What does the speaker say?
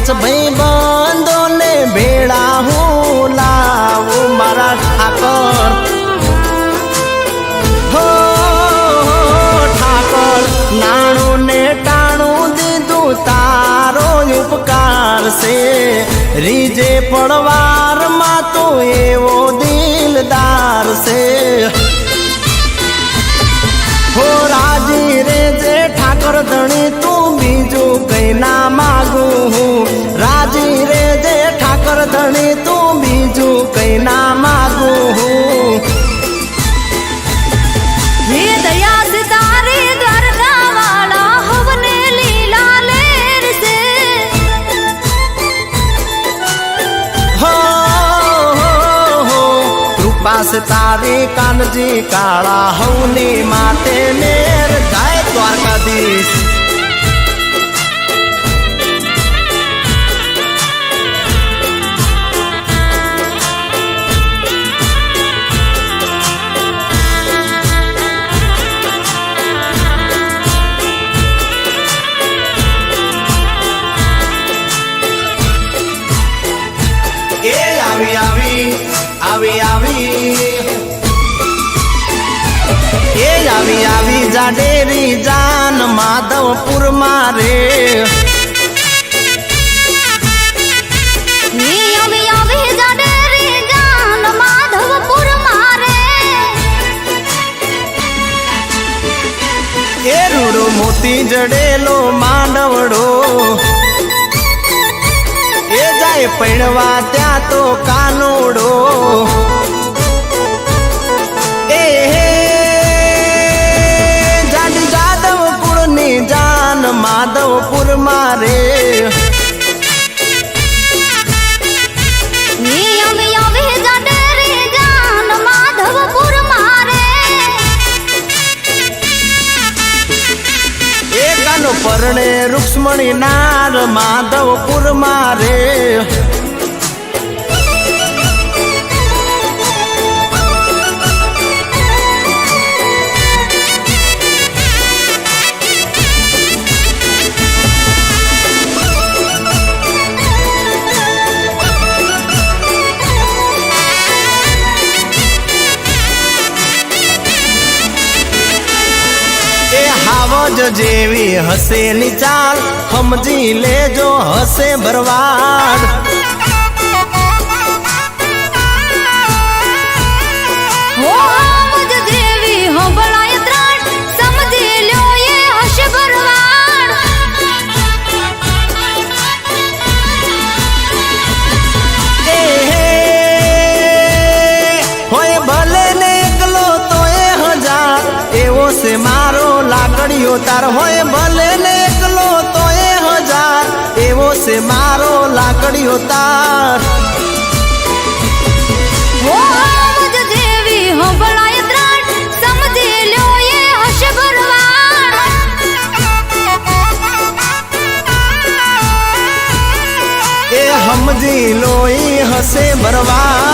पांच भाई बंदों ने भेड़ा हूँ लाऊ मारा ठाकर हो ठाकर नाणु ने टाणु दीदू तारो उपकार से रीजे पड़वार मा तो एवो दिलदार से हो राजी रे जे ठाकर धणी तू बीजू कई ना मांगू हूँ राजी रे जे ठाकर धणी तू बीजू कई ना मांगू हूँ ये दया सितारे द्वारका वाला हवने लीला लेर से हो कृपा से तारे कानजी काला हवनी माते नेर गाय द्वारकाधीश આવી જાડેરી જાન માધવપુર મારે આવી જાડેરી જાન માધવપુર મારે એ રૂડો મોતી જડેલો માંડવડો એ જાય પૈણવા ત્યાં તો કાનોડો माधवपुर मारे जान माधवपुर मारे एक परणे रुक्ष्मणी नार माधवपुर मारे हावज जेवी हसे निचाल समझी ले जो हसे भरवाड़ हावज जेवी हो बलाय त्राण समझी लो ये हसे भरवाड़ होए भले ने एकलो तो 1000 एवो से मारो लाकड़ियो तार होए भले ने एकलो तो 1000 एवो से मारो लाकड़ियो तार वो हावज देवी हो बलाय त्राण समझी लो ये हसे भरवाड़ ए समझी लो ये हसे भरवाड़